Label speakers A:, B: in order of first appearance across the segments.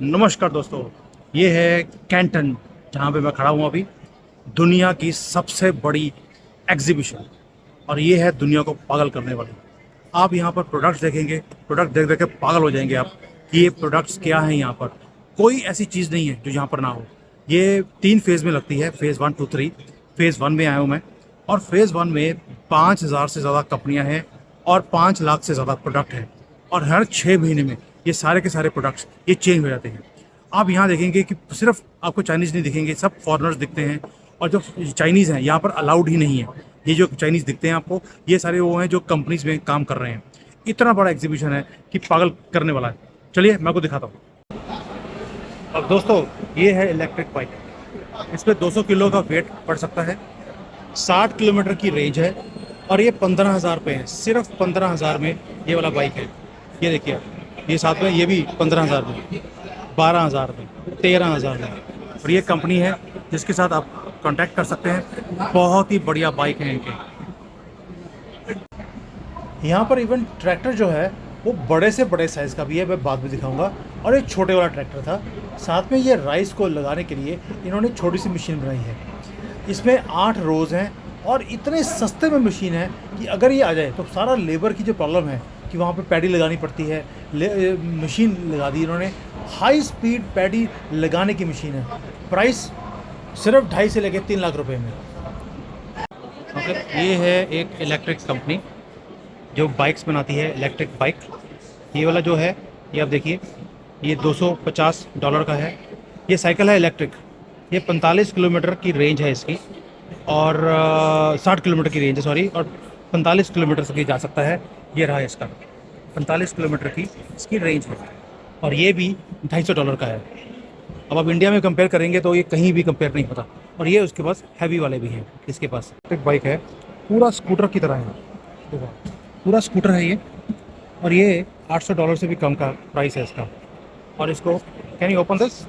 A: नमस्कार दोस्तों, ये है कैंटन जहाँ पे मैं खड़ा हूँ अभी। दुनिया की सबसे बड़ी एग्जीबिशन, और ये है दुनिया को पागल करने वाली। आप यहाँ पर प्रोडक्ट्स देखेंगे, प्रोडक्ट देख देख के पागल हो जाएंगे आप कि ये प्रोडक्ट्स क्या हैं। यहाँ पर कोई ऐसी चीज़ नहीं है जो यहाँ पर ना हो। ये 3 फेज़ में लगती है, फेज़ 1 2 3। फेज़ 1 में आया हूँ मैं, और फेज़ 1 में 5,000 से ज़्यादा कंपनियाँ हैं और 5 लाख से ज़्यादा प्रोडक्ट हैं। और हर 6 महीने में ये सारे के सारे प्रोडक्ट्स ये चेंज हो जाते हैं। आप यहाँ देखेंगे कि सिर्फ आपको चाइनीज़ नहीं दिखेंगे, सब फॉरेनर्स दिखते हैं। और जो चाइनीज़ हैं यहाँ पर अलाउड ही नहीं है। ये जो चाइनीज़ दिखते हैं आपको, ये सारे वो हैं जो कंपनीज में काम कर रहे हैं। इतना बड़ा एग्जीबिशन है कि पागल करने वाला है। चलिए मैं आपको दिखाता हूँ। अब दोस्तों, ये है इलेक्ट्रिक बाइक। इस पर 200 किलो का वेट पड़ सकता है, 60 किलोमीटर की रेंज है, और ये 15,000 रुपये है। सिर्फ 15,000 में ये वाला बाइक है। ये देखिए आप, ये साथ में ये भी 15,000 में, 12,000 में, 13,000 में। और ये कंपनी है जिसके साथ आप कांटेक्ट कर सकते हैं। बहुत ही बढ़िया बाइक है इनके। यहाँ पर इवन ट्रैक्टर जो है वो बड़े से बड़े साइज़ का भी है, मैं बाद में दिखाऊंगा। और एक छोटे वाला ट्रैक्टर था। साथ में ये राइस को लगाने के लिए इन्होंने छोटी सी मशीन बनाई है। इसमें 8 रोज़ हैं और इतने सस्ते में मशीन है कि अगर ये आ जाए तो सारा लेबर की जो प्रॉब्लम है कि वहाँ पे पैडी लगानी पड़ती है, मशीन लगा दी इन्होंने। हाई स्पीड पैडी लगाने की मशीन है। प्राइस सिर्फ 2.5 से लेकर 3 लाख रुपए में। ये है एक इलेक्ट्रिक कंपनी जो बाइक्स बनाती है, इलेक्ट्रिक बाइक। ये वाला जो है, ये आप देखिए, ये $250 का है। ये साइकिल है इलेक्ट्रिक। ये 45 किलोमीटर की रेंज है इसकी, और 60 किलोमीटर की रेंज है, सॉरी, और 45 किलोमीटर से जा सकता है। ये रहा इसका 45 किलोमीटर की इसकी रेंज है, और ये भी $250 का है। अब आप इंडिया में कंपेयर करेंगे तो ये कहीं भी कंपेयर नहीं होता। और ये उसके पास हैवी वाले भी हैं। इसके पास एक बाइक है, पूरा स्कूटर की तरह है, देखो पूरा स्कूटर है ये। और ये $800 से भी कम का प्राइस है इसका। और इसको, can you open this,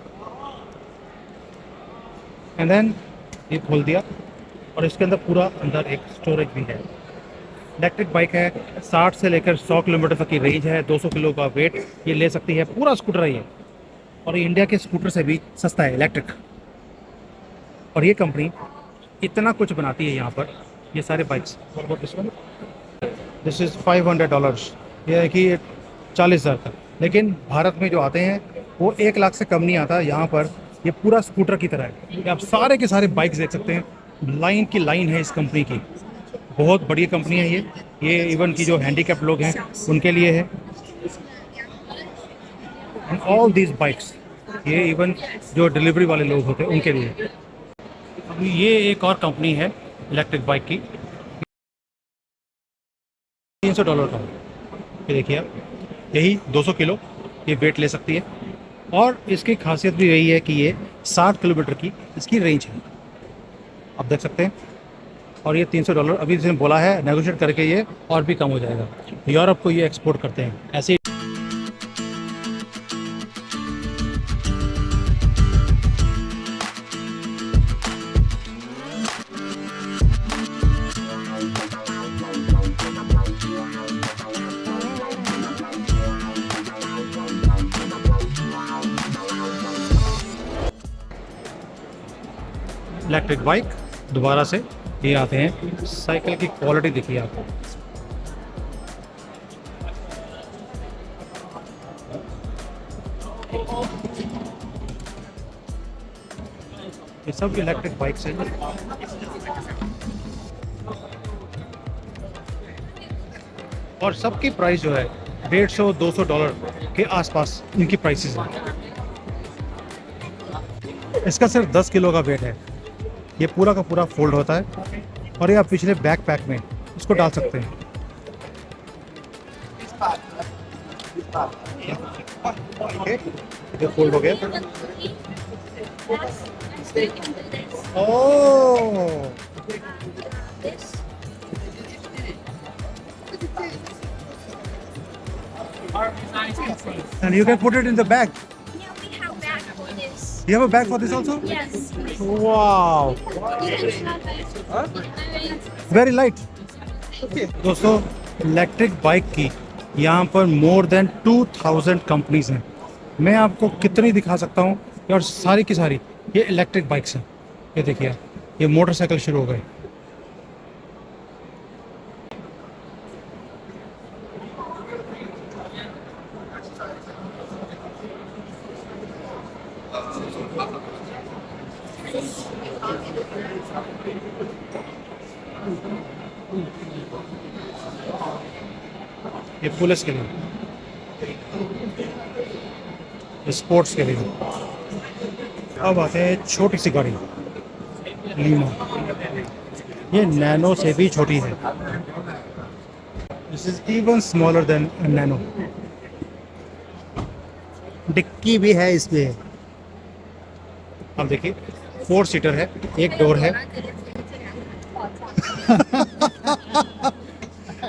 A: and then ये खोल दिया, और इसके अंदर पूरा अंदर एक स्टोरेज भी है। इलेक्ट्रिक बाइक है, 60 से लेकर 100 किलोमीटर तक की रेंज है, 200 किलो का वेट ये ले सकती है। पूरा स्कूटर है ये, और ये इंडिया के स्कूटर से भी सस्ता है इलेक्ट्रिक। और ये कंपनी इतना कुछ बनाती है यहाँ पर, ये सारे बाइक्स। दिस इज़ $500, ये है कि 40,000 का। लेकिन भारत में जो आते हैं वो 1 लाख से कम नहीं आता। यहाँ पर ये पूरा स्कूटर की तरह है। आप सारे के सारे बाइक्स देख सकते हैं, लाइन की लाइन है इस कंपनी की। बहुत बड़ी कंपनी है ये इवन की जो हैंडीकैप लोग हैं उनके लिए है। एंड ऑल दीज बाइक्स, ये इवन जो डिलीवरी वाले लोग होते हैं उनके लिए। अब ये एक और कंपनी है इलेक्ट्रिक बाइक की, $300 का। ये देखिए आप, यही 200 किलो ये वेट ले सकती है। और इसकी खासियत भी यही है कि ये 60 किलोमीटर की इसकी रेंज है, आप देख सकते हैं। और ये $300 अभी जिसने बोला है, नेगोशिएट करके ये और भी कम हो जाएगा। यूरोप को ये एक्सपोर्ट करते हैं ऐसे। इलेक्ट्रिक बाइक दोबारा से ये आते हैं। साइकिल की क्वालिटी देखिए आपको, ये सब इलेक्ट्रिक बाइक्स हैं। और सबकी प्राइस जो है $150-200 के आसपास इनकी प्राइसेस हैं। इसका सिर्फ 10 किलो का वेट है। ये पूरा का पूरा फोल्ड होता है, और ये आप पिछले बैकपैक में इसको डाल सकते हैं। ये फोल्ड हो गया। ओह, and you can put it in the bag. You have a bag for this also?
B: Yes.
A: Wow, very light. दोस्तों, इलेक्ट्रिक बाइक की यहाँ पर मोर देन 2000 कंपनीज हैं। मैं आपको कितनी दिखा सकता हूँ, और सारी की सारी ये इलेक्ट्रिक बाइक्स हैं। ये देखिए, ये मोटरसाइकिल शुरू हो गए। ये पुलिस के लिए, स्पोर्ट्स के लिए। अब आते हैं छोटी सी गाड़ी, लीमा। ये नैनो से भी छोटी है। This is even smaller than Nano. Dickey भी है इसमें। अब देखिए, 4 सीटर है, एक डोर है।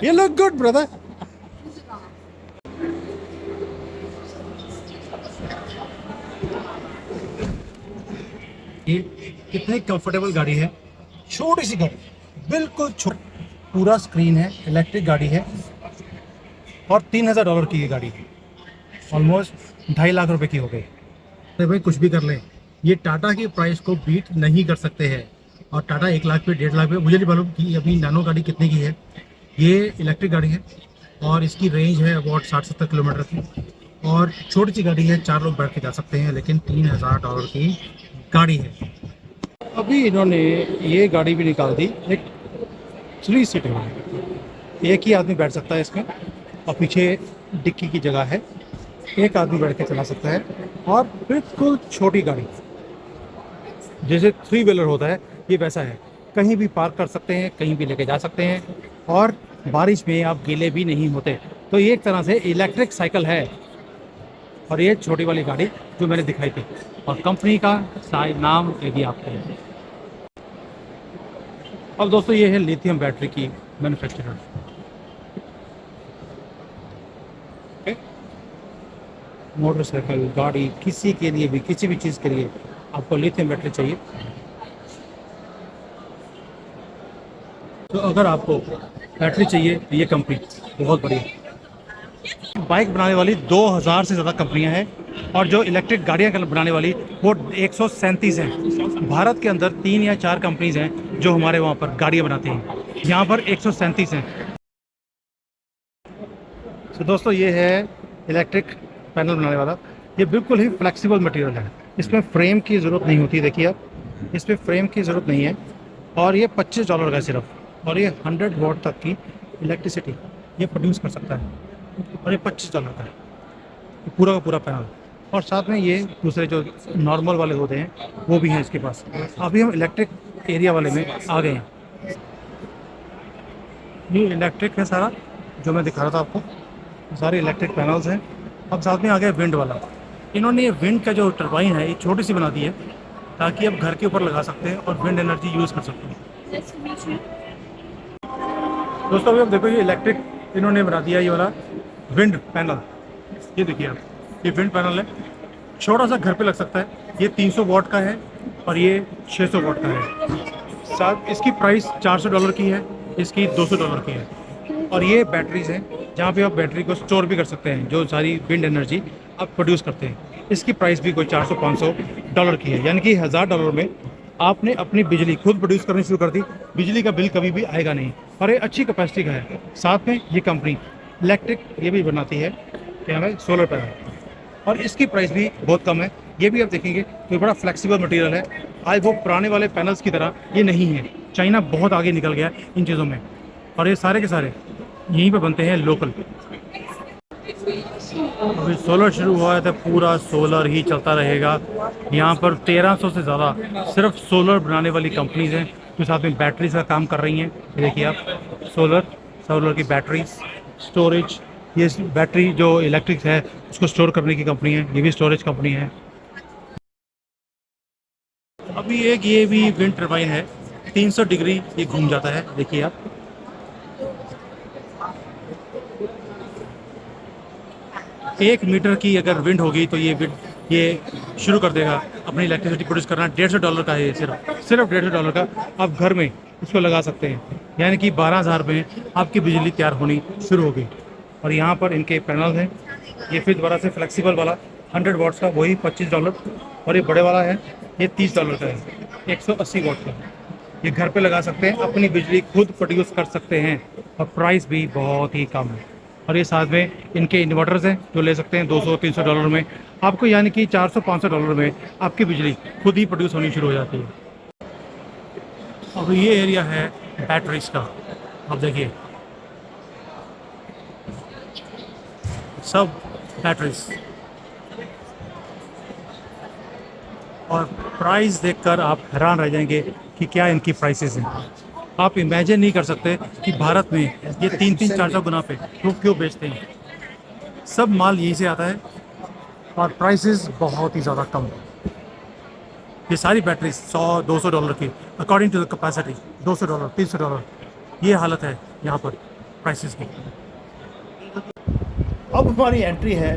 A: ये लुक गुड ब्रदर। ये कितनी कंफर्टेबल गाड़ी है, छोटी सी गाड़ी, बिल्कुल छोटी। पूरा स्क्रीन है, इलेक्ट्रिक गाड़ी है, और $3000 की ये गाड़ी है। ऑलमोस्ट 2.5 लाख रुपए की हो गई। अरे भाई कुछ भी कर ले, ये टाटा की प्राइस को बीट नहीं कर सकते हैं। और टाटा 1 लाख पे, 1.5 लाख पे, मुझे नहीं मालूम कि अभी नैनो गाड़ी कितने की है। ये इलेक्ट्रिक गाड़ी है और इसकी रेंज है अबाउट 60-70 किलोमीटर की। और छोटी सी गाड़ी है, 4 लोग बैठ के जा सकते हैं, लेकिन $3000 की गाड़ी है। अभी इन्होंने ये गाड़ी भी निकाल दी, एक 3 सीटर है। एक ही आदमी बैठ सकता है इसमें, और पीछे डिक्की की जगह है, एक आदमी बैठ के चला सकता है। और बिल्कुल छोटी गाड़ी, जैसे 3 व्हीलर होता है, ये वैसा है। कहीं भी पार्क कर सकते हैं, कहीं भी लेके जा सकते हैं, और बारिश में आप गीले भी नहीं होते। तो ये एक तरह से इलेक्ट्रिक साइकिल है। और ये छोटी वाली गाड़ी जो मैंने दिखाई थी, और कंपनी का नाम दे दिया आपको। अब दोस्तों, ये है लिथियम बैटरी की मैन्युफैक्चरर। मोटरसाइकिल, गाड़ी, किसी के लिए भी, किसी भी चीज़ के लिए आपको लिथियम बैटरी चाहिए। तो अगर आपको बैटरी चाहिए तो ये कंपनी बहुत बढ़िया। बाइक बनाने वाली 2000 से ज़्यादा कंपनियां हैं, और जो इलेक्ट्रिक गाड़ियां बनाने वाली वो 137 हैं। भारत के अंदर 3 या 4 कंपनीज हैं जो हमारे वहाँ पर गाड़ियाँ बनाती हैं, यहाँ पर 137 हैं। तो दोस्तों, ये है इलेक्ट्रिक पैनल बनाने वाला। ये बिल्कुल ही फ्लेक्सिबल मटेरियल है, इसमें फ्रेम की ज़रूरत नहीं होती। देखिए आप, इसमें फ्रेम की ज़रूरत नहीं है। और ये $25 का सिर्फ, और ये 100 वाट तक की इलेक्ट्रिसिटी ये प्रोड्यूस कर सकता है। और ये $25 का है, ये पूरा का पूरा पैनल। और साथ में ये दूसरे जो नॉर्मल वाले होते हैं वो भी हैं इसके पास। अभी हम इलेक्ट्रिक एरिया वाले में आ गए हैं। ये इलेक्ट्रिक है सारा, जो मैं दिखा रहा था आपको, सारे इलेक्ट्रिक पैनल्स हैं। अब साथ में आ गया विंड वाला। इन्होंने ये विंड का जो टरबाइन है ये छोटी सी बना दी है, ताकि आप घर के ऊपर लगा सकते हैं और विंड एनर्जी यूज़ कर सकते हैं। दोस्तों, अभी आप देखो, ये इलेक्ट्रिक इन्होंने बना दिया ये वाला विंड पैनल। ये देखिए आप, ये विंड पैनल है, छोटा सा घर पे लग सकता है। ये 300 वाट का है और ये 600 वाट का है। साथ इसकी प्राइस $400 की है, इसकी $200 की है। और ये बैटरीज हैं जहाँ पे आप बैटरी को स्टोर भी कर सकते हैं, जो सारी विंड एनर्जी आप प्रोड्यूस करते हैं। इसकी प्राइस भी कोई $400-500 की है, यानी कि $1000 में आपने अपनी बिजली खुद प्रोड्यूस करनी शुरू कर दी। बिजली का बिल कभी भी आएगा नहीं, और ये अच्छी कैपेसिटी का है। साथ में ये कंपनी इलेक्ट्रिक ये भी बनाती है, क्या हमें सोलर पैनल, और इसकी प्राइस भी बहुत कम है। ये भी आप देखेंगे तो बड़ा फ्लेक्सिबल मटेरियल है। आज वो पुराने वाले पैनल्स की तरह ये नहीं है। चाइना बहुत आगे निकल गया इन चीज़ों में, और ये सारे के सारे यहीं पे बनते हैं लोकल। अभी सोलर शुरू हुआ है तो पूरा सोलर ही चलता रहेगा। यहाँ पर 1300 से ज़्यादा सिर्फ सोलर बनाने वाली कंपनीज हैं, जो साथ में बैटरीज का काम कर रही हैं। देखिए आप, सोलर की बैटरीज, स्टोरेज। ये बैटरी जो इलेक्ट्रिक है उसको स्टोर करने की कंपनी है, ये भी स्टोरेज कंपनी है। अभी एक ये भी विंड टर्बाइन है, 300 डिग्री ये घूम जाता है। देखिए आप, एक मीटर की अगर विंड होगी तो ये शुरू कर देगा अपनी इलेक्ट्रिसिटी प्रोड्यूस करना। $150 का है ये, सिर्फ $150 का आप घर में इसको लगा सकते हैं, यानी कि 12,000 में आपकी बिजली तैयार होनी शुरू होगी। और यहाँ पर इनके पैनल हैं, ये फिर दोबारा से फ्लेक्सिबल वाला 100 वॉट्स का वही $25, और ये बड़े वाला है ये $30 का है, 180 वॉट का। ये घर पे लगा सकते हैं, अपनी बिजली खुद प्रोड्यूस कर सकते हैं, और प्राइस भी बहुत ही कम है। और ये साथ में इनके इन्वर्टर्स हैं जो ले सकते हैं $200-300 में आपको, यानी कि $400-500 में आपकी बिजली खुद ही प्रोड्यूस होनी शुरू हो जाती है। अब ये एरिया है बैटरीज का। अब देखिए सब बैटरीज, और प्राइस देखकर आप हैरान रह जाएंगे कि क्या इनकी प्राइसेस हैं। आप इमेजिन नहीं कर सकते कि भारत में ये 3-4 गुना पे लोग क्यों बेचते हैं। सब माल यहीं से आता है और प्राइसेस बहुत ही ज़्यादा कम। ये सारी बैटरी $100-200 की अकॉर्डिंग टू द कैपेसिटी, $200 $300, ये हालत है यहाँ पर प्राइसेस की।
B: अब हमारी एंट्री है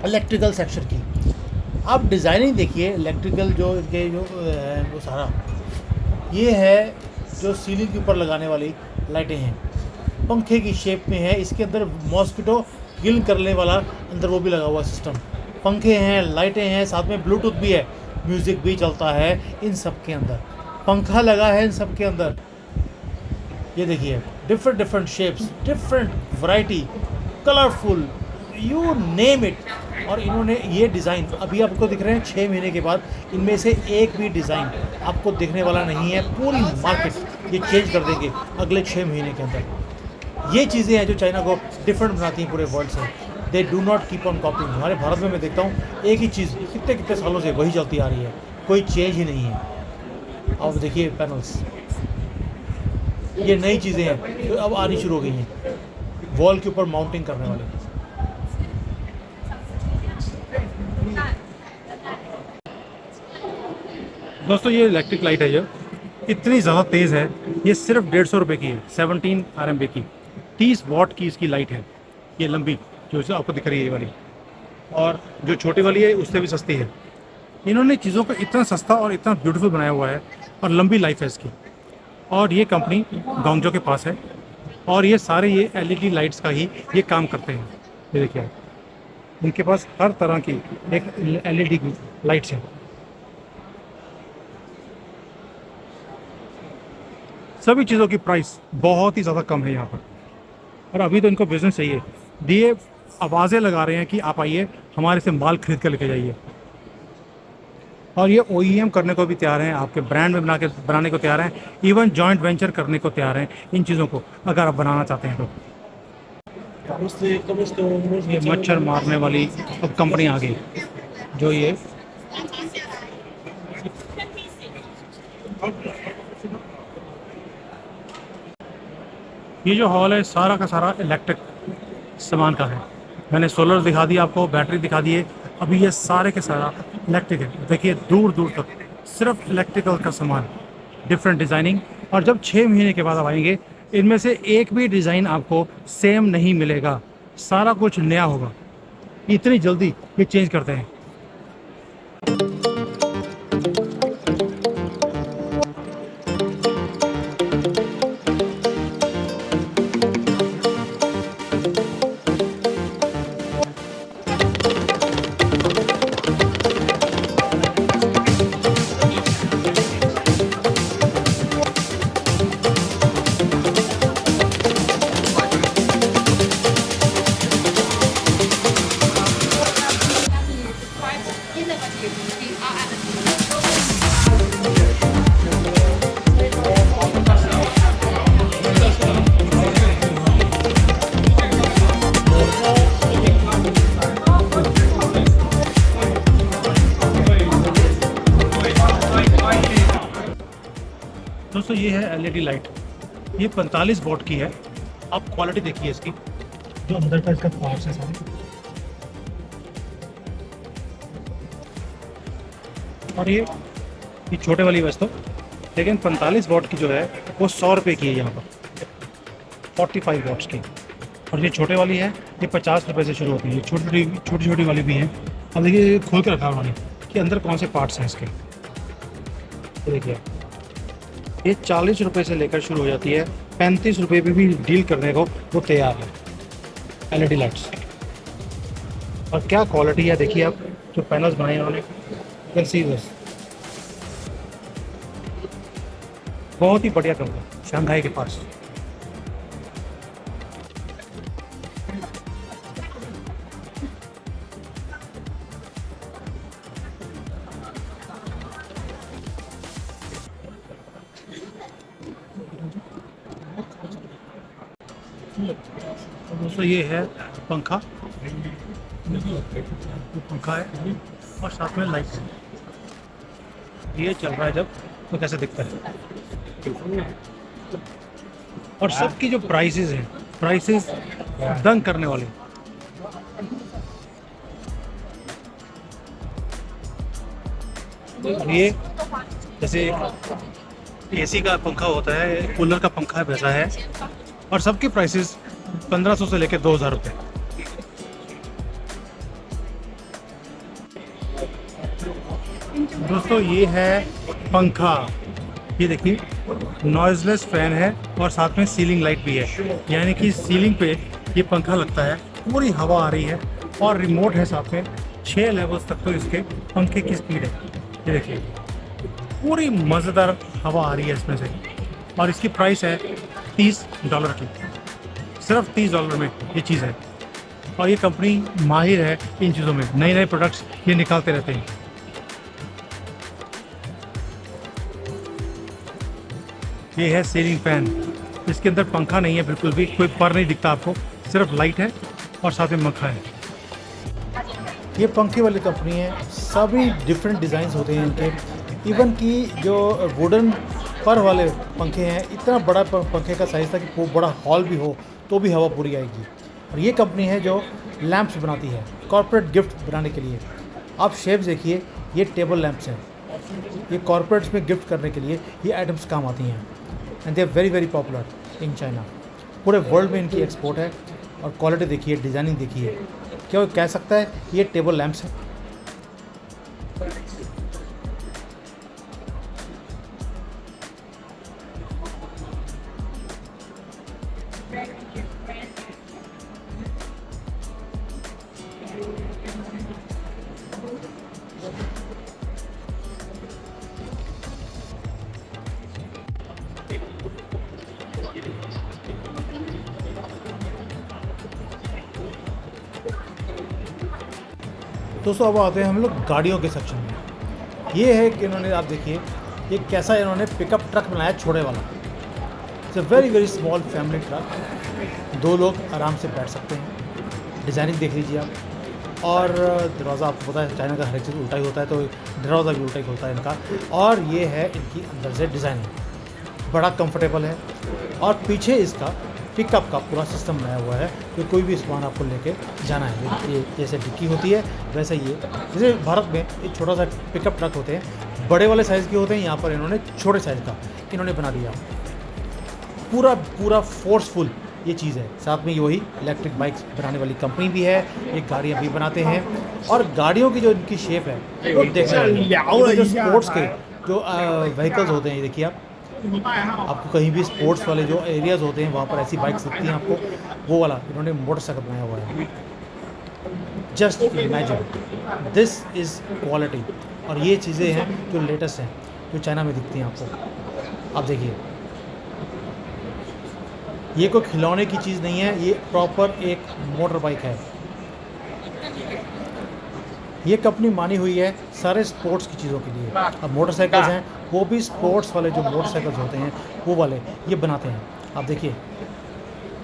B: इलेक्ट्रिकल सेक्शन की। आप डिज़ाइनिंग देखिए इलेक्ट्रिकल जो इनके जो वो सारा ये है जो सीलिंग के ऊपर लगाने वाली लाइटें हैं, पंखे की शेप में है। इसके अंदर मॉस्किटो किल करने वाला अंदर वो भी लगा हुआ सिस्टम। पंखे हैं, लाइटें हैं, साथ में ब्लूटूथ भी है, म्यूज़िक भी चलता है इन सब के अंदर। पंखा लगा है इन सब के अंदर। ये देखिए different shapes, different variety, colourful, you name it. और इन्होंने ये डिज़ाइन अभी आपको दिख रहे हैं 6 महीने के बाद इनमें से एक भी डिज़ाइन आपको दिखने वाला नहीं है। पूरी मार्केट ये चेंज कर देंगे अगले 6 महीने के अंदर। ये चीज़ें हैं जो चाइना को डिफरेंट बनाती हैं पूरे वर्ल्ड से। They do not keep on कॉपिंग। हमारे भारत में मैं देखता हूँ एक ही चीज़ कितने सालों से वही चलती आ रही है, कोई चेंज ही नहीं है। अब देखिए पैनल्स, ये नई चीज़ें हैं जो अब आनी शुरू हो गई हैं, वॉल के ऊपर माउंटिंग करने वाले।
A: दोस्तों ये इलेक्ट्रिक लाइट है जो इतनी ज़्यादा तेज़ है, ये सिर्फ 150 रुपये की है, 17 RMB की, 30 वॉट की इसकी लाइट है। ये लंबी जो आपको दिख रही है ये वाली, और जो छोटी वाली है उससे भी सस्ती है। इन्होंने चीज़ों को इतना सस्ता और इतना ब्यूटीफुल बनाया हुआ है, और लंबी लाइफ है इसकी। और ये कंपनी गोंगजो के पास है, और ये सारे ये LED लाइट्स का ही ये काम करते हैं। ये देखिए इनके पास हर तरह की एक LED की लाइट्स हैं। सभी चीज़ों की प्राइस बहुत ही ज़्यादा कम है यहाँ पर, और अभी तो इनको बिजनेस चाहिए। दिए आवाज़ें लगा रहे हैं कि आप आइए हमारे से माल खरीद कर लेके जाइए। और ये OEM करने को भी तैयार हैं, आपके ब्रांड में बनाने को तैयार हैं, इवन जॉइंट वेंचर करने को तैयार हैं इन चीज़ों को, अगर आप बनाना चाहते हैं तो। ये मच्छर मारने वाली अब कंपनी आ गई, जो ये जो हॉल है सारा का सारा इलेक्ट्रिक सामान का है। मैंने सोलर दिखा दिया आपको, बैटरी दिखा दिए, अभी ये सारे के सारा इलेक्ट्रिक है। देखिए दूर दूर तक सिर्फ इलेक्ट्रिकल का सामान, डिफरेंट डिज़ाइनिंग। और जब 6 महीने के बाद आप आएंगे, इनमें से एक भी डिज़ाइन आपको सेम नहीं मिलेगा, सारा कुछ नया होगा। इतनी जल्दी ये चेंज करते हैं। दोस्तों ये है LED लाइट, ये 45 वॉट की है। आप क्वालिटी देखिए इसकी, जो अंदर का इसका पार्ट्स है सारे। और ये छोटे वाली वैसे तो, लेकिन 45 वॉट की जो है वो 100 रुपये की है यहाँ पर, 45 वॉट्स की। और ये छोटे वाली है ये 50 रुपये से शुरू होती है। छोटी छोटी वाली भी है। अब देखिए खोल के रखा है उन्होंने कि अंदर कौन से पार्ट्स हैं इसके। तो देखिए ये 40 रुपये से लेकर शुरू हो जाती है, 35 रुपये भी डील करने को वो तैयार है। LED लाइट्स और क्या क्वालिटी है देखिए आप, जो पैनल्स बनाए हैं उन्होंने, यू कैन सी दिस, बहुत ही बढ़िया कंपनी शंघाई के पास। तो दोस्तों ये है पंखा, पंखा है और साथ में लाइट। ये चल रहा है जब तो कैसे दिखता है। और सबकी जो प्राइसेस हैं, प्राइसेस दंग करने वाले। ये जैसे एसी का पंखा होता है, कूलर का पंखा वैसा है, और सबकी प्राइसेस 1500 से लेकर 2000 रुपये। दोस्तों ये है पंखा, ये देखिए नॉइजलेस फैन है और साथ में सीलिंग लाइट भी है, यानी कि सीलिंग पे ये पंखा लगता है, पूरी हवा आ रही है और रिमोट है साथ में। 6 लेवल्स तक तो इसके पंखे की स्पीड है। ये देखिए पूरी मज़ेदार हवा आ रही है इसमें से, और इसकी प्राइस है $30 की, सिर्फ $30 में ये चीज़ है। और ये कंपनी माहिर है इन चीज़ों में, नए नए प्रोडक्ट्स ये निकालते रहते हैं। ये है सीलिंग फैन, इसके अंदर पंखा नहीं है बिल्कुल भी, कोई पर नहीं दिखता आपको, सिर्फ लाइट है और साथ में पंखा है।
B: ये पंखे वाली कंपनी है, सभी डिफरेंट डिज़ाइंस होते हैं इनके। इवन कि जो वुडन पर वाले पंखे हैं, इतना बड़ा पंखे का साइज़ था कि वो बड़ा हॉल भी हो तो भी हवा पूरी आएगी। और ये कंपनी है जो लैंप्स बनाती है कॉर्पोरेट गिफ्ट बनाने के लिए। आप शेप्स देखिए, ये टेबल लैंप्स हैं, ये कॉर्पोरेट्स में गिफ्ट करने के लिए ये आइटम्स काम आती हैं, and they are very very popular in China. पूरे वर्ल्ड में इनकी एक्सपोर्ट है। और क्वालिटी देखिए, डिज़ाइनिंग देखिए, क्या वो कह सकता है ये टेबल लैंप्स है। दोस्तों अब आते हैं हम लोग गाड़ियों के सेक्शन में। ये है कि इन्होंने, आप देखिए ये कैसा इन्होंने पिकअप ट्रक बनाया, छोटे वाला। It's a very very small family truck, 2 लोग आराम से बैठ सकते हैं। डिज़ाइनिंग देख लीजिए आप। और दरवाज़ा, आपको पता है चाइना का हर एक चीज़ उल्टा ही होता है, तो दरवाज़ा भी उल्टा ही होता है इनका। और ये है इनकी अंदर से डिज़ाइनिंग, बड़ा कंफर्टेबल है। और पीछे इसका पिकअप का पूरा सिस्टम बनाया हुआ है कि कोई भी सामान आपको लेके जाना है। ये जैसे डिक्की होती है वैसे ये, जैसे भारत में एक छोटा सा पिकअप ट्रक होते हैं, बड़े वाले साइज़ के होते हैं, यहाँ पर इन्होंने छोटे साइज़ का इन्होंने बना दिया। पूरा पूरा फोर्सफुल ये चीज़ है। साथ में वही इलेक्ट्रिक बाइक्स बनाने वाली कंपनी भी है, ये गाड़ियाँ भी बनाते हैं। और गाड़ियों की जो इनकी शेप है वो देखना, और जो स्पोर्ट्स के जो व्हीकल्स होते हैं, ये देखिए आपको कहीं भी स्पोर्ट्स वाले जो एरियाज़ होते हैं वहाँ पर ऐसी बाइक्स दिखती हैं आपको, वो वाला इन्होंने मोटरसाइकिल बनाया हुआ है। Just imagine, this is quality. और ये चीज़ें हैं जो लेटेस्ट हैं, जो चाइना में दिखती हैं आपको। आप देखिए, ये कोई खिलौने की चीज़ नहीं है, ये प्रॉपर एक मोटर बाइक है। ये कंपनी मानी हुई है सारे स्पोर्ट्स की चीज़ों के लिए। अब मोटरसाइकिल्स हैं, वो भी स्पोर्ट्स वाले जो मोटरसाइकिल्स होते हैं वो वाले ये बनाते हैं। आप देखिए,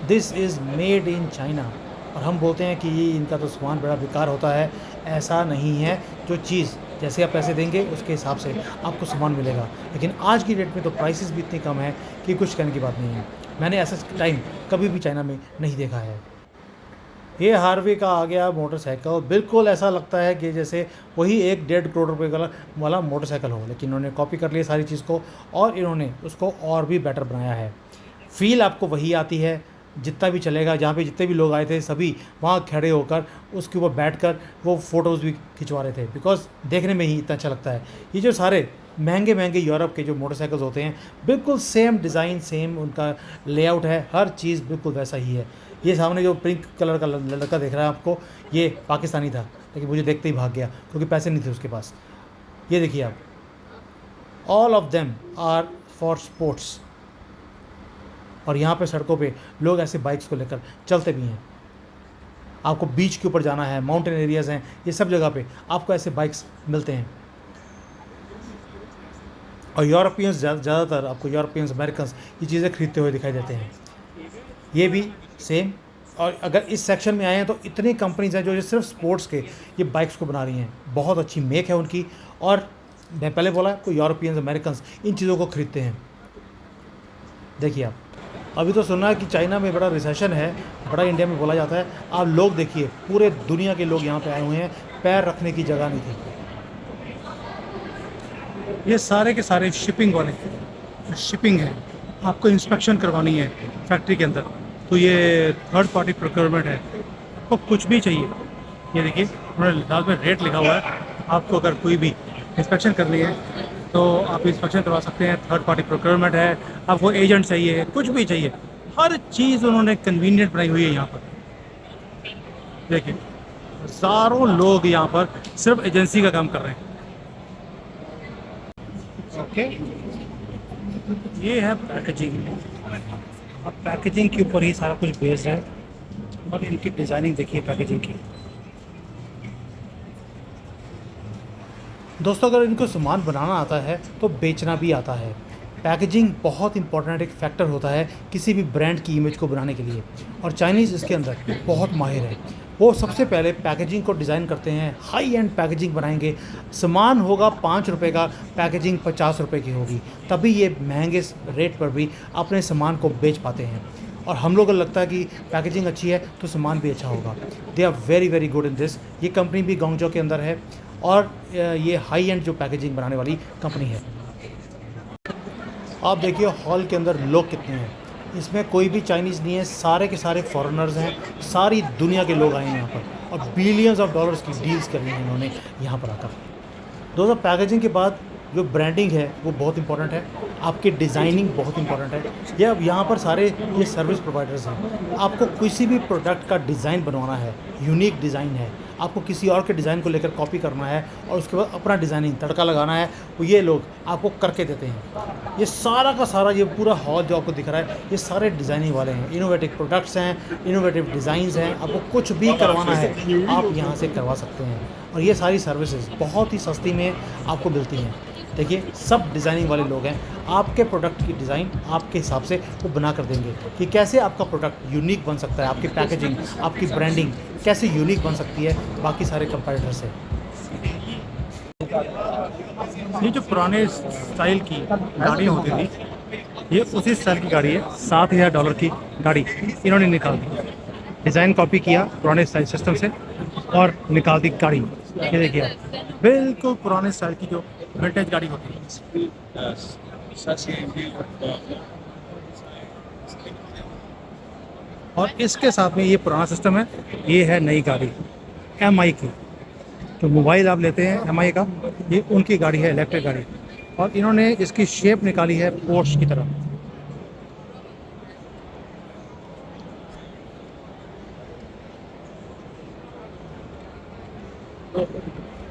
B: this is made in China. और हम बोलते हैं कि ये इनका तो सामान बड़ा बेकार होता है, ऐसा नहीं है। जो चीज़ जैसे आप पैसे देंगे उसके हिसाब से आपको सामान मिलेगा। लेकिन आज की डेट में तो प्राइसेस भी इतनी कम है कि कुछ कहने की बात नहीं है। मैंने ऐसा टाइम कभी भी चाइना में नहीं देखा है। ये हार्वे का आ गया मोटरसाइकिल, बिल्कुल ऐसा लगता है कि जैसे वही 1-1.5 करोड़ रुपए वाला मोटरसाइकिल हो, लेकिन इन्होंने कॉपी कर लिया सारी चीज़ को और इन्होंने उसको और भी बेटर बनाया है। फील आपको वही आती है, जितना भी चलेगा। जहाँ पे जितने भी लोग आए थे सभी वहाँ खड़े होकर उसके ऊपर बैठकर वो फ़ोटोज़ भी खिंचवा रहे थे, बिकॉज देखने में ही इतना अच्छा लगता है। ये जो सारे महंगे महंगे यूरोप के जो मोटरसाइकिल्स होते हैं, बिल्कुल सेम डिज़ाइन, सेम उनका लेआउट है, हर चीज़ बिल्कुल वैसा ही है। ये सामने जो पिंक कलर का लड़का देख रहा है आपको, ये पाकिस्तानी था, लेकिन मुझे देखते ही भाग गया क्योंकि पैसे नहीं थे उसके पास। ये देखिए आप, all of them are for sports. और यहाँ पे सड़कों पे लोग ऐसे बाइक्स को लेकर चलते भी हैं। आपको बीच के ऊपर जाना है, माउंटेन एरियाज़ हैं, ये सब जगह पे आपको ऐसे बाइक्स मिलते हैं। और यूरोपियंस ज़्यादातर आपको यूरोपियंस, अमेरिकन्स ये चीज़ें खरीदते हुए दिखाई देते हैं। ये भी सेम। और अगर इस सेक्शन में आए हैं तो इतनी कंपनीज हैं जो सिर्फ स्पोर्ट्स के ये बाइक्स को बना रही हैं। बहुत अच्छी मेक है उनकी। और मैं पहले बोला कोई यूरोपियंस, अमेरिकन्स इन चीज़ों को खरीदते हैं। देखिए आप, अभी तो सुना है कि चाइना में बड़ा रिसेशन है, बड़ा इंडिया में बोला जाता है। आप लोग देखिए, पूरे दुनिया के लोग यहाँ पे आए हुए हैं, पैर रखने की जगह नहीं थी।
A: ये सारे के सारे शिपिंग वाले, शिपिंग है, आपको इंस्पेक्शन करवानी है फैक्ट्री के अंदर, तो ये थर्ड पार्टी प्रोक्योरमेंट है। आपको कुछ भी चाहिए, ये देखिए उन्होंने लाल में रेट लिखा हुआ है। आपको अगर कोई भी इंस्पेक्शन करनी है तो आप इंस्पेक्शन करवा सकते हैं। थर्ड पार्टी प्रोक्योरमेंट है, आपको एजेंट चाहिए, कुछ भी चाहिए, हर चीज़ उन्होंने कन्वीनियंट बनाई हुई है यहाँ पर। देखिए हज़ारों लोग यहाँ पर सिर्फ एजेंसी का काम कर रहे हैं। ओके, ये है पैकेजिंग। अब पैकेजिंग के ऊपर ही सारा कुछ बेस्ड है। और इनकी डिज़ाइनिंग देखिए पैकेजिंग की।
B: दोस्तों, अगर इनको सामान बनाना आता है तो बेचना भी आता है। पैकेजिंग बहुत इंपॉर्टेंट एक फैक्टर होता है किसी भी ब्रांड की इमेज को बनाने के लिए। और चाइनीज़ इसके अंदर बहुत माहिर है। वो सबसे पहले पैकेजिंग को डिज़ाइन करते हैं, हाई एंड पैकेजिंग बनाएंगे। सामान होगा 5 रुपये का, पैकेजिंग 50 रुपये की होगी, तभी ये महंगे रेट पर भी अपने सामान को बेच पाते हैं। और हम लोगों को लगता है कि पैकेजिंग अच्छी है तो सामान भी अच्छा होगा। They are very very good in this. ये कंपनी भी गुआंगझो के अंदर है और ये हाई एंड जो पैकेजिंग बनाने वाली कंपनी है। आप देखिए हॉल के अंदर लोग कितने हैं। इसमें कोई भी चाइनीज़ नहीं है, सारे के सारे फॉरेनर्स हैं। सारी दुनिया के लोग आए हैं यहाँ पर और बिलियंस ऑफ डॉलर्स की डील्स करनी है इन्होंने यहाँ पर आकर। दोस्तों, पैकेजिंग के बाद जो ब्रांडिंग है वो बहुत इंपॉर्टेंट है। आपकी डिज़ाइनिंग बहुत इंपॉर्टेंट है। ये अब यहाँ पर सारे ये सर्विस प्रोवाइडर्स हैं। आपको किसी भी प्रोडक्ट का डिज़ाइन बनवाना है, यूनिक डिज़ाइन है, आपको किसी और के डिज़ाइन को लेकर कॉपी करना है और उसके बाद अपना डिज़ाइनिंग तड़का लगाना है, तो ये लोग आपको करके देते हैं। ये सारा का सारा ये पूरा हॉल जो आपको दिख रहा है, ये सारे डिज़ाइनिंग वाले हैं। इनोवेटिव प्रोडक्ट्स हैं, इनोवेटिव डिज़ाइंस हैं। आपको कुछ भी करवाना है आप यहाँ से करवा सकते हैं। और ये सारी सर्विसेज बहुत ही सस्ती में आपको मिलती हैं। देखिए सब डिज़ाइनिंग वाले लोग हैं। आपके प्रोडक्ट की डिज़ाइन आपके हिसाब से वो बना कर देंगे कि कैसे आपका प्रोडक्ट यूनिक बन सकता है। आपकी पैकेजिंग, आपकी ब्रांडिंग कैसे यूनिक बन सकती है बाकी सारे कंपटीटर से।
A: ये जो पुराने स्टाइल की गाड़ियाँ होती थी, ये उसी स्टाइल की गाड़ी है। $7,000 की गाड़ी इन्होंने निकाल दी, डिज़ाइन कॉपी किया पुराने स्टाइल सिस्टम से और निकाल दी गाड़ी। ये देखिए आप, बिल्कुल पुराने स्टाइल की जो विंटेज गाड़ी होती है। और इसके साथ में ये पुराना सिस्टम है, ये है नई गाड़ी MI की। जो मोबाइल आप लेते हैं MI का, ये उनकी गाड़ी है, इलेक्ट्रिक गाड़ी। और इन्होंने इसकी शेप निकाली है पोर्श की तरह।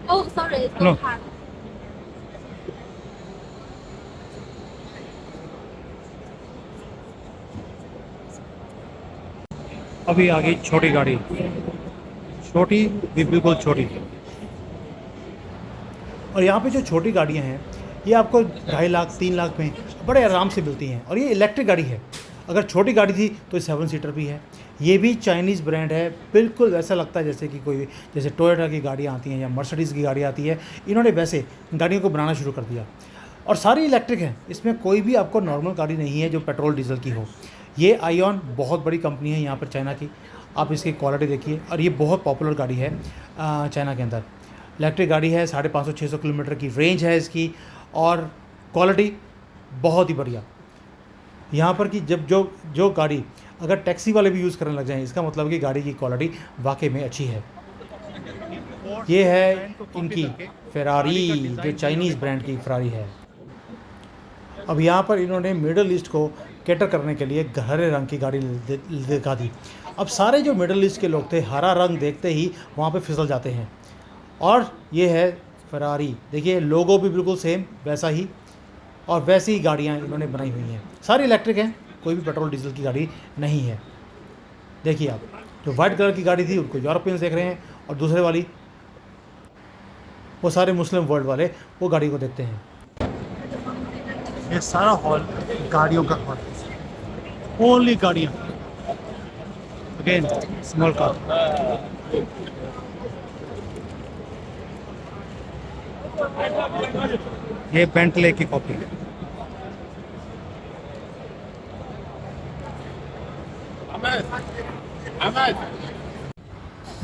C: Oh, sorry, it's
A: No.
C: no hard.
A: अभी आ गई छोटी गाड़ी, छोटी भी बिल्कुल छोटी।
B: और यहाँ पे जो छोटी गाड़ियाँ हैं ये आपको 2.5 लाख 3 लाख में बड़े आराम से मिलती हैं। और ये इलेक्ट्रिक गाड़ी है। अगर छोटी गाड़ी थी तो 7 सीटर भी है। ये भी चाइनीज़ ब्रांड है। बिल्कुल ऐसा लगता है जैसे कि कोई, जैसे टोयोटा की गाड़ियाँ आती हैं या मर्सिडीज़ की गाड़ी आती है, इन्होंने वैसे गाड़ियों को बनाना शुरू कर दिया। और सारी इलेक्ट्रिक हैं, इसमें कोई भी आपको नॉर्मल गाड़ी नहीं है जो पेट्रोल डीजल की हो। ये आईऑन बहुत बड़ी कंपनी है यहाँ पर चाइना की। आप इसकी क्वालिटी देखिए। और ये बहुत पॉपुलर गाड़ी है चाइना के अंदर। इलेक्ट्रिक गाड़ी है, 550-600 किलोमीटर की रेंज है इसकी और क्वालिटी बहुत ही बढ़िया। यहाँ पर कि जब जो गाड़ी अगर टैक्सी वाले भी यूज़ करने लग जाएं, इसका मतलब कि गाड़ी की क्वालिटी वाकई में अच्छी है। ये है इनकी फेरारी, जो चाइनीज़ ब्रांड की फेरारी है। अब यहाँ पर इन्होंने मिडल ईस्ट को कैटर करने के लिए हरे रंग की गाड़ी दिखा दी। अब सारे जो मिडल ईस्ट के लोग थे हरा रंग देखते ही वहाँ पे फिसल जाते हैं। और ये है फरारी, देखिए लोगो भी बिल्कुल सेम वैसा ही, और वैसी ही गाड़ियाँ इन्होंने बनाई हुई हैं। सारी इलेक्ट्रिक हैं, कोई भी पेट्रोल डीजल की गाड़ी नहीं है। देखिए आप, जो वाइट कलर की गाड़ी थी उनको यूरोपियंस देख रहे हैं, और दूसरे वाली वो सारे मुस्लिम वर्ल्ड वाले वो गाड़ी को देखते हैं।
A: ये सारा हॉल गाड़ियों का हॉल है, ओनली गाड़ियाँ। Again small car. ये बेंटले की कॉपी है।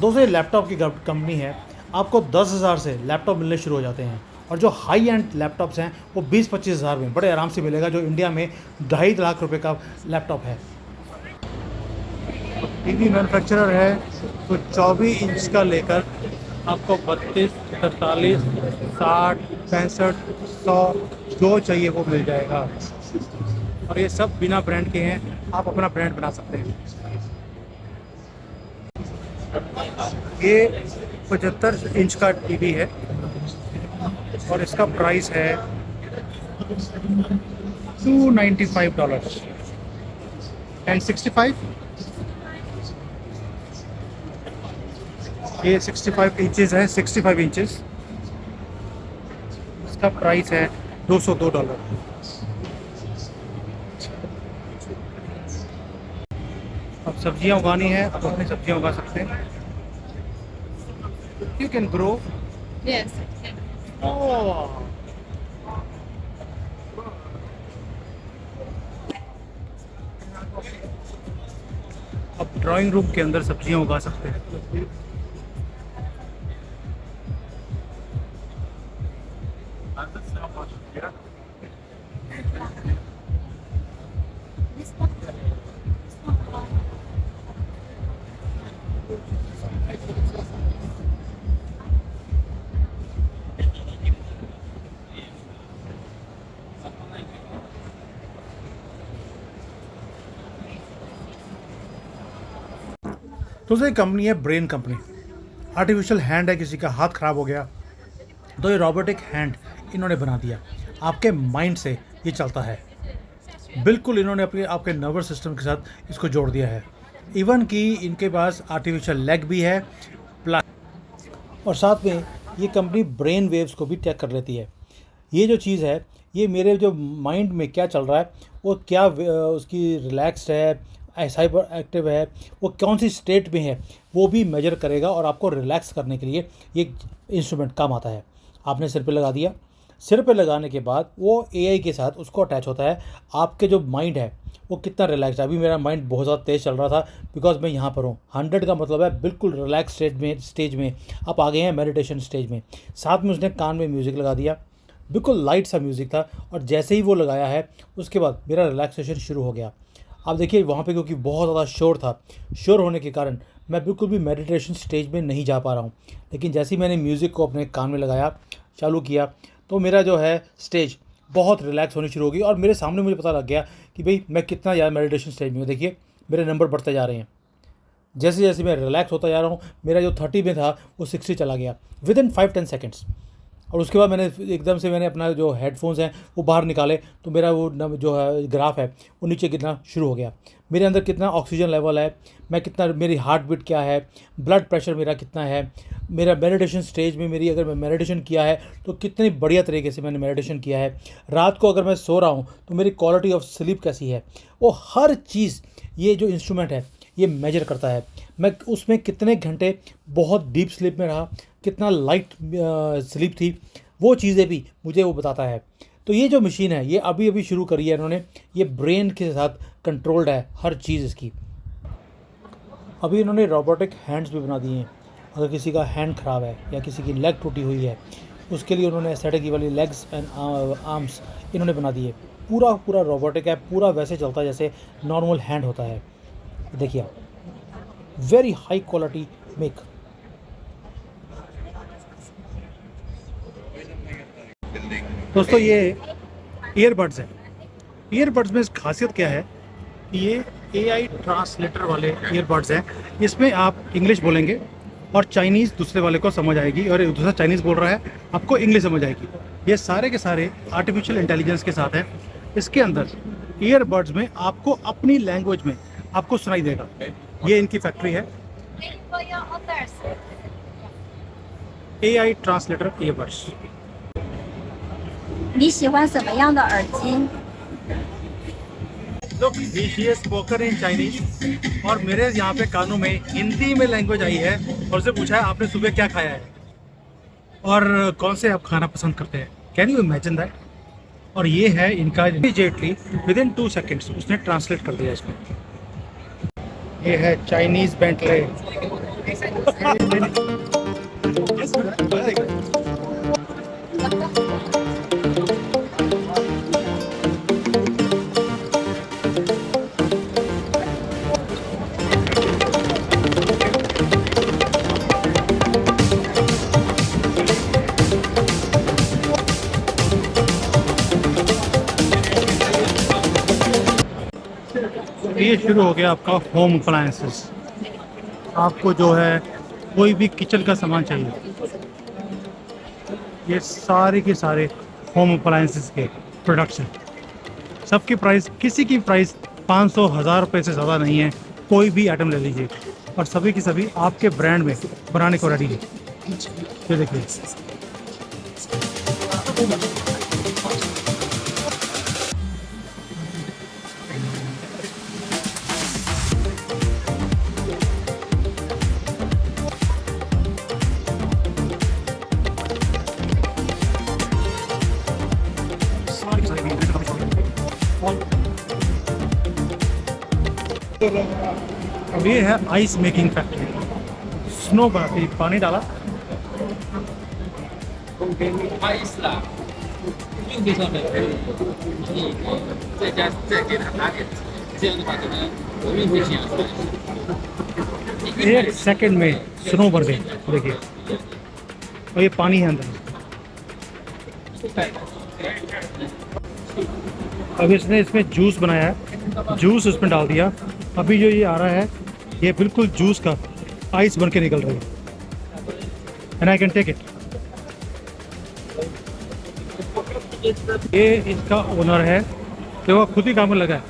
B: दोस्तों ये लैपटॉप की कंपनी है, आपको 10,000 से लैपटॉप मिलने शुरू हो जाते हैं, और जो हाई एंड लैपटॉप्स हैं वो 20-25 हज़ार में बड़े आराम से मिलेगा, जो इंडिया में 2.5 लाख रुपए का लैपटॉप है।
A: टीवी मैन्युफैक्चरर है, तो 24 इंच का लेकर आपको 32, 43, 60, 65, 100 जो चाहिए वो मिल जाएगा। और ये सब बिना ब्रांड के हैं, आप अपना ब्रांड बना सकते हैं। ये 75 इंच का टीवी है और इसका प्राइस है $295 एंड 65। ये 65 इंचेस है, 65 इंचेस। इसका प्राइस है $202। अब सब्जियां उगानी है, आप अपनी सब्जियां उगा सकते हैं। You can grow.
C: Yes.
A: अब ड्राइंग रूम के अंदर सब्जियां उगा सकते हैं।
C: This one. This one.
B: तो ये कंपनी है ब्रेन कंपनी। आर्टिफिशियल हैंड है, किसी का हाथ ख़राब हो गया तो ये रोबोटिक हैंड इन्होंने बना दिया, आपके माइंड से ये चलता है। बिल्कुल इन्होंने अपने आपके नर्वस सिस्टम के साथ इसको जोड़ दिया है। इवन कि इनके पास आर्टिफिशियल लेग भी है और साथ में ये कंपनी ब्रेन वेव्स को भी चेक कर लेती है। ये जो चीज़ है, ये मेरे जो माइंड में क्या चल रहा है, वो क्या उसकी रिलैक्स्ड है, हाइपर एक्टिव है, वो कौन सी स्टेट में है, वो भी मेजर करेगा और आपको रिलैक्स करने के लिए ये इंस्ट्रूमेंट काम आता है। आपने सिर पे लगा दिया, सिर पे लगाने के बाद वो एआई के साथ उसको अटैच होता है। आपके जो माइंड है वो कितना रिलैक्स है। अभी मेरा माइंड बहुत ज़्यादा तेज़ चल रहा था बिकॉज मैं यहाँ पर हूँ। 100 का मतलब है बिल्कुल रिलैक्स स्टेज में आप आ गए हैं, मेडिटेशन स्टेज में। साथ में उसने कान में म्यूज़िक लगा दिया, बिल्कुल लाइट सा म्यूज़िक था, और जैसे ही वो लगाया है उसके बाद मेरा रिलैक्सेशन शुरू हो गया। आप देखिए वहाँ पे क्योंकि बहुत ज़्यादा शोर था, शोर होने के कारण मैं बिल्कुल भी मेडिटेशन स्टेज में नहीं जा पा रहा हूँ। लेकिन जैसे ही मैंने म्यूज़िक को अपने कान में लगाया, चालू किया, तो मेरा जो है स्टेज बहुत रिलैक्स होनी शुरू हो गई और मेरे सामने मुझे पता लग गया कि भाई मैं कितना ज़्यादा मेडिटेशन स्टेज में हूँ। देखिए मेरे नंबर बढ़ते जा रहे हैं, जैसे जैसे मैं रिलैक्स होता जा रहा हूँ। मेरा जो 30 में था वो 60 चला गया विद इन 5-10 सेकेंड्स। और उसके बाद मैंने एकदम से अपना जो हेडफोन्स हैं वो बाहर निकाले, तो मेरा वो जो है ग्राफ है वो नीचे गिरना शुरू हो गया। मेरे अंदर कितना ऑक्सीजन लेवल है, मैं कितना, मेरी हार्ट बीट क्या है, ब्लड प्रेशर मेरा कितना है, मेरा मेडिटेशन स्टेज में मेरी, अगर मैं मेडिटेशन किया है तो कितनी बढ़िया तरीके से मैंने मेडिटेशन किया है। रात को अगर मैं सो रहा हूँ तो मेरी क्वालिटी ऑफ स्लीप कैसी है, वो हर चीज़ ये जो इंस्ट्रूमेंट है ये मेजर करता है। मैं उसमें कितने घंटे बहुत डीप स्लीप में रहा, कितना लाइट स्लीप थी, वो चीज़ें भी मुझे वो बताता है। तो ये जो मशीन है ये अभी अभी शुरू करी है इन्होंने, ये ब्रेन के साथ कंट्रोल्ड है हर चीज़ इसकी। अभी इन्होंने रोबोटिक हैंड्स भी बना दिए हैं। अगर किसी का हैंड ख़राब है या किसी की लेग टूटी हुई है, उसके लिए उन्होंने एस्थेटिक वाली लेग्स एंड आर्म्स इन्होंने बना दिए। पूरा पूरा रोबोटिक है, पूरा वैसे चलता है जैसे नॉर्मल हैंड होता है। देखिए आप, वेरी हाई क्वालिटी मेक।
A: दोस्तों ये ईयरबड्स है। ईयरबड्स में खासियत क्या है कि ये AI ट्रांसलेटर वाले ईयरबड्स हैं। इसमें आप इंग्लिश बोलेंगे और चाइनीज़ दूसरे वाले को समझ आएगी, और दूसरा चाइनीज़ बोल रहा है आपको इंग्लिश समझ आएगी। ये सारे के सारे आर्टिफिशियल इंटेलिजेंस के साथ हैं। इसके अंदर ईयरबड्स में आपको अपनी लैंग्वेज में आपको सुनाई देगा। ये इनकी फैक्ट्री है,
C: For your orders.
A: AI translator earbuds.
D: 你喜欢什么样的耳机？
A: Look, she has spoken in Chinese और मेरे यहाँ पे कानों में हिंदी में लैंग्वेज आई है और उससे पूछा है आपने सुबह क्या खाया है और कौन से आप खाना पसंद करते हैं। Can you imagine that? और ये है इनका इमीडिएटली विद इन 2 सेकेंड्स उसने ट्रांसलेट कर दिया इसको। ये है चाइनीज बेंटले। ये शुरू हो गया आपका होम अप्लायंसेस। आपको जो है कोई भी किचन का सामान चाहिए, ये सारे के सारे होम अप्लायंसेस के प्रोडक्ट्स हैं। सबकी प्राइस, किसी की प्राइस 500-1000 रुपये से ज़्यादा नहीं है। कोई भी आइटम ले लीजिए और सभी की सभी आपके ब्रांड में बनाने को रेडी है। ये देखिए, अब ये है आइस मेकिंग फैक्ट्री। स्नो बनाती, पानी डाला,
E: 意思啦，硬件上面可以你再给它打点，这样的话可能我运气想出来。
A: 1 सेकंड में स्नो भर गई। देखिए, और ये पानी है अंदर। अब इसने इसमें जूस बनाया है, जूस इसमें डाल दिया। अभी जो ये आ रहा है ये बिल्कुल जूस का आइस बन के निकल रही है। And I can take it. ये इसका ओनर है तो वो खुद ही काम में लगा है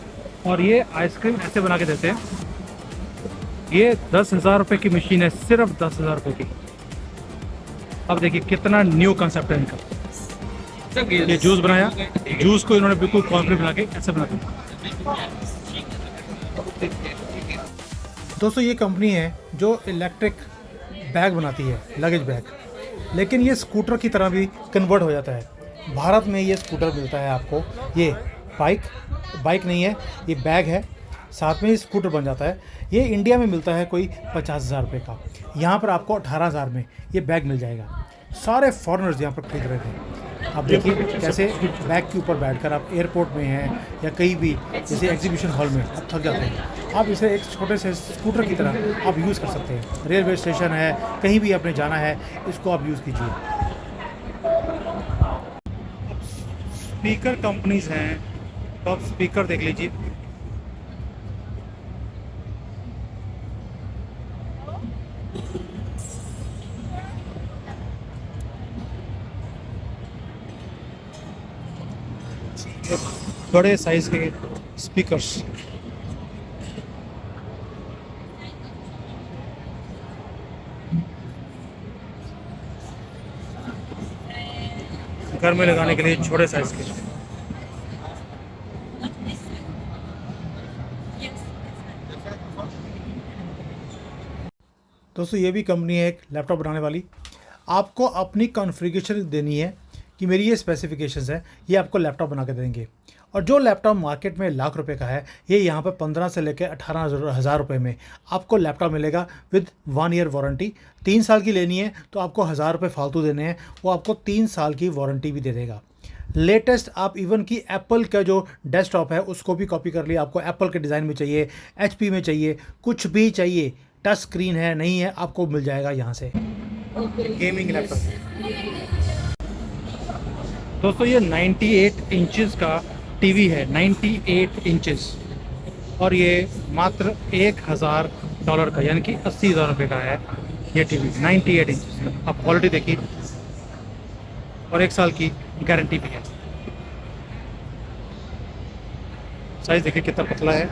A: और ये आइसक्रीम ऐसे बना के देते हैं। ये 10,000 रुपये की मशीन है, सिर्फ 10,000 रुपये की। अब देखिए कितना न्यू कंसेप्ट है इनका। ये जूस बनाया, जूस को इन्होंने बिल्कुल कॉन्फ्रेंस बना के ऐसे बना दिया।
B: दोस्तों ये कंपनी है जो इलेक्ट्रिक बैग बनाती है, लगेज बैग, लेकिन ये स्कूटर की तरह भी कन्वर्ट हो जाता है। भारत में ये स्कूटर मिलता है आपको, ये बाइक नहीं है, ये बैग है, साथ में ये स्कूटर बन जाता है। ये इंडिया में मिलता है कोई 50,000 रुपये का, यहाँ पर आपको 18,000 में ये बैग मिल जाएगा। सारे फॉरेनर्स यहाँ पर खरीद रहे थे। आप देखिए कैसे बैग के ऊपर बैठकर आप एयरपोर्ट में हैं या कहीं भी जैसे एग्जीबिशन हॉल में आप थक जाते हैं, आप इसे एक छोटे से स्कूटर की तरह आप यूज़ कर सकते हैं। रेलवे स्टेशन है, कहीं भी आपने जाना है, इसको आप यूज़ कीजिए।
A: स्पीकर कंपनीज हैं तो आप स्पीकर देख लीजिए। बड़े साइज के स्पीकर्स, घर में लगाने के लिए छोटे साइज के।
B: दोस्तों ये भी कंपनी है एक लैपटॉप बनाने वाली। आपको अपनी कॉन्फ़िगरेशन देनी है कि मेरी ये स्पेसिफिकेशंस है, ये आपको लैपटॉप बना के देंगे। और जो लैपटॉप मार्केट में लाख रुपए का है, ये यहाँ पर 15 से लेकर 18,000 रुपये में आपको लैपटॉप मिलेगा विद 1 ईयर वारंटी। 3 साल की लेनी है तो आपको 1,000 रुपये फालतू देने हैं, वो आपको 3 साल की वारंटी भी दे देगा। लेटेस्ट आप इवन की एप्पल का जो डेस्कटॉप है उसको भी कॉपी कर लिया। आपको एप्पल के डिज़ाइन में चाहिए, HP में चाहिए, कुछ भी चाहिए, टच स्क्रीन है नहीं है, आपको मिल जाएगा यहाँ से।
A: Gaming laptop. दोस्तों ये 98 इंचेस का टीवी है, 98 इंचेस। और ये मात्र $1000 का, यानी कि 80,000 रुपये का है ये टीवी, 98 इंच का। आप क्वालिटी देखिए, और 1 साल की गारंटी भी है। साइज देखिए कितना पतला है।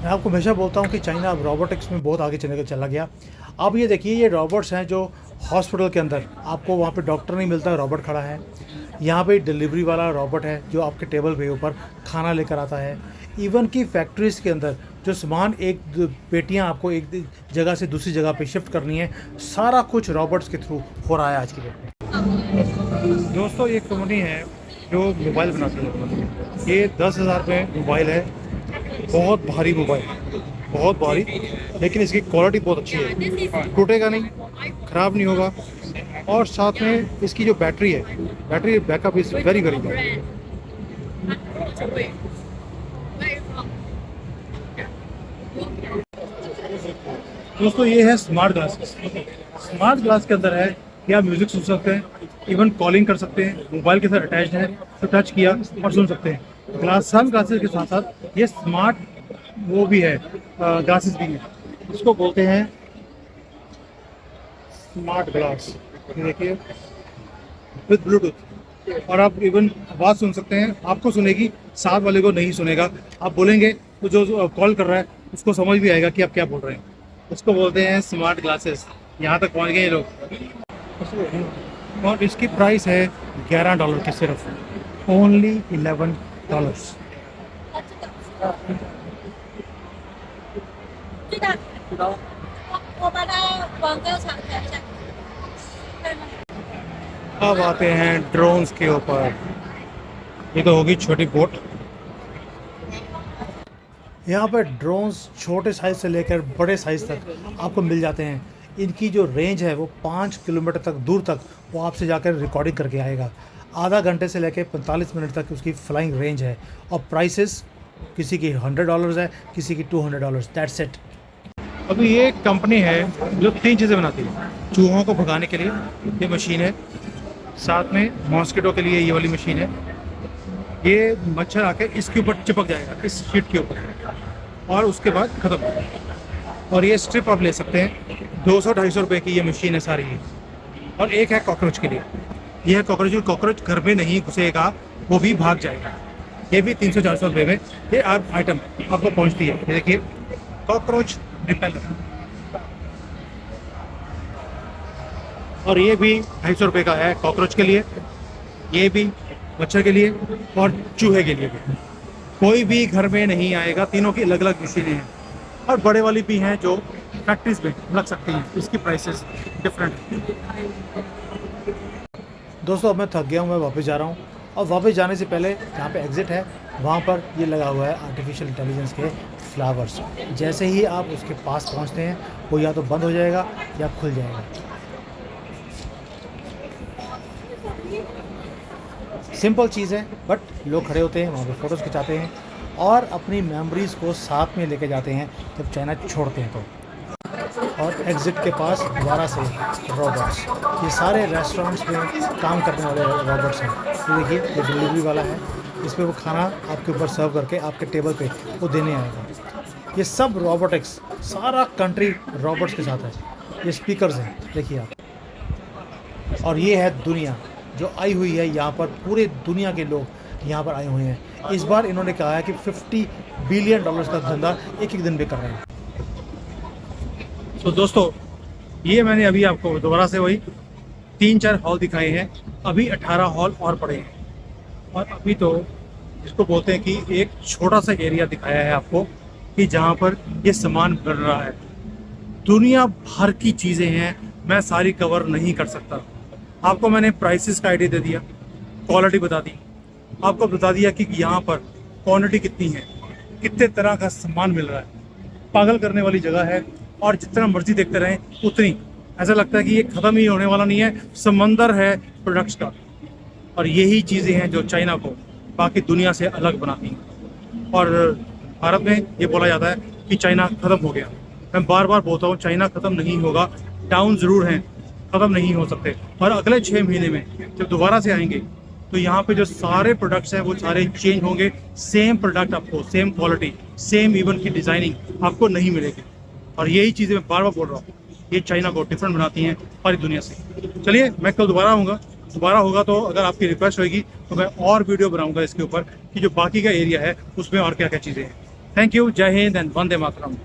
B: मैं आपको हमेशा बोलता हूँ कि चाइना अब रोबोटिक्स में बहुत आगे चला गया। अब ये देखिए, ये रोबोट्स हैं जो हॉस्पिटल के अंदर, आपको वहाँ पे डॉक्टर नहीं मिलता, रोबोट खड़ा है। यहाँ पे डिलीवरी वाला रोबोट है जो आपके टेबल पे ऊपर खाना लेकर आता है। इवन कि फैक्ट्रीज़ के अंदर जो सामान पेटियाँ आपको एक जगह से दूसरी जगह पे शिफ्ट करनी है, सारा कुछ रोबोट्स के थ्रू हो रहा है आज की डेट में।
A: दोस्तों, ये कंपनी है जो मोबाइल बनाती है। ये 10,000 रुपये मोबाइल है, बहुत भारी मोबाइल, बहुत भारी, लेकिन इसकी क्वालिटी बहुत अच्छी है, टूटेगा नहीं, ख़राब नहीं होगा। और साथ में इसकी जो बैटरी है, battery backup is very very good. दोस्तों, ये है स्मार्ट ग्लासेस। स्मार्ट ग्लास के अंदर है कि आप म्यूज़िक सुन सकते हैं, इवन कॉलिंग कर सकते हैं, मोबाइल के साथ अटैच्ड है तो टच किया और सुन सकते हैं। सन ग्लासेस के साथ साथ ये स्मार्ट वो भी है, ग्लासेस भी है। इसको बोलते हैं स्मार्ट ग्लास। ये देखिए विद ब्लूटूथ, और आप इवन आवाज़ सुन सकते हैं, आपको सुनेगी, साथ वाले को नहीं सुनेगा। आप बोलेंगे तो जो कॉल कर रहा है उसको समझ भी आएगा कि आप क्या बोल रहे हैं। उसको बोलते हैं स्मार्ट ग्लासेस। यहाँ तक पहुँच गए ये लोग। और इसकी प्राइस है $11 की, सिर्फ ओनली $11।
C: 最大我把它往高场调一下。
A: अब आते हैं ड्रोन्स के ऊपर। ये तो होगी छोटी बोट।
B: यहाँ पर ड्रोन्स छोटे साइज़ से लेकर बड़े साइज़ तक आपको मिल जाते हैं। इनकी जो रेंज है वो 5 किलोमीटर तक दूर तक वो आपसे जाकर रिकॉर्डिंग करके आएगा। आधा घंटे से लेकर 45 मिनट तक उसकी फ्लाइंग रेंज है। और प्राइसेस किसी की $100 है, किसी की $200। That's it.
A: अभी ये एक कंपनी है जो 3 चीज़ें बनाती है। चूहों को भगाने के लिए ये मशीन है, साथ में मॉस्किटो के लिए ये वाली मशीन है। ये मच्छर आके इसके ऊपर चिपक जाएगा, इस शीट के ऊपर, और उसके बाद ख़त्म। और ये स्ट्रिप आप ले सकते हैं, 200-250 रुपये की ये मशीन है सारी ये। और एक है कॉकरोच के लिए, यह है कॉकरोच घर में नहीं घुसेगा, वो भी भाग जाएगा। ये भी 300-400 रुपये में ये आइटम आपको पहुंचती है। ये देखिए, कॉकरोच रिपेलर। और ये भी 250 रुपये का है कॉकरोच के लिए, ये भी मच्छर के लिए और चूहे के लिए भी। कोई भी घर में नहीं आएगा, तीनों की अलग अलग मशीनें हैं। और बड़े वाली भी हैं जो फैक्ट्रीज में लग सकती हैं, इसकी प्राइसेस डिफरेंट है।
B: दोस्तों, अब मैं थक गया हूँ, मैं वापस जा रहा हूँ। और वापस जाने से पहले जहाँ पे एग्ज़िट है वहाँ पर ये लगा हुआ है आर्टिफिशियल इंटेलिजेंस के फ्लावर्स। जैसे ही आप उसके पास पहुँचते हैं वो या तो बंद हो जाएगा या खुल जाएगा। सिंपल चीज़ है, बट लोग खड़े होते हैं वहाँ पे फ़ोटोज़ खिंचाते हैं और अपनी मेमोरीज़ को साथ में लेके जाते हैं जब चाइना छोड़ते हैं तो। और एग्ज़िट के पास दोबारा से रोबोट्स, ये सारे रेस्टोरेंट्स में काम करने वाले रोबोट्स हैं। ये देखिए, ये डिलीवरी वाला है, इस पर वो खाना आपके ऊपर सर्व करके आपके टेबल पे वो देने आएगा। ये सब रोबोटिक्स, सारा कंट्री रोबोट्स के साथ है। ये स्पीकर्स हैं, देखिए आप। और ये है दुनिया जो आई हुई है यहाँ पर, पूरे दुनिया के लोग यहाँ पर आए हुए हैं। इस बार इन्होंने कहा है कि $50 बिलियन का धंधा एक दिन में कर रहे हैं।
A: तो दोस्तों, ये मैंने अभी आपको दोबारा से वही 3-4 हॉल दिखाए हैं। अभी 18 हॉल और पड़े हैं। और अभी तो इसको बोलते हैं कि एक छोटा सा एरिया दिखाया है आपको कि जहाँ पर ये सामान बन रहा है। दुनिया भर की चीज़ें हैं, मैं सारी कवर नहीं कर सकता। आपको मैंने प्राइसेस का आइडिया दे दिया, क्वालिटी बता दी, आपको बता दिया कि यहाँ पर क्वांटिटी कितनी है, कितने तरह का सामान मिल रहा है। पागल करने वाली जगह है, और जितना मर्जी देखते रहें उतनी ऐसा लगता है कि ये ख़त्म ही होने वाला नहीं है। समंदर है प्रोडक्ट्स का। और यही चीज़ें हैं जो चाइना को बाकी दुनिया से अलग बनाती हैं। और भारत में ये बोला जाता है कि चाइना ख़त्म हो गया। मैं बार बार बोलता हूँ, चाइना ख़त्म नहीं होगा। डाउन ज़रूर हैं, ख़त्म नहीं हो सकते। और अगले 6 महीने में जब दोबारा से आएंगे तो यहाँ पे जो सारे प्रोडक्ट्स हैं वो सारे चेंज होंगे। सेम प्रोडक्ट आपको, सेम क्वालिटी, सेम इवन की डिज़ाइनिंग आपको नहीं मिलेगी। और यही चीज़ें मैं बार बार बोल रहा हूँ, ये चाइना को डिफरेंट बनाती हैं सारी दुनिया से। चलिए, मैं कल दोबारा आऊँगा, दोबारा होगा तो अगर आपकी रिक्वेस्ट होगी तो मैं और वीडियो बनाऊँगा इसके ऊपर कि जो बाकी का एरिया है उसमें और क्या क्या चीज़ें हैं। थैंक यू, जय हिंद एंड वंदे मातरम।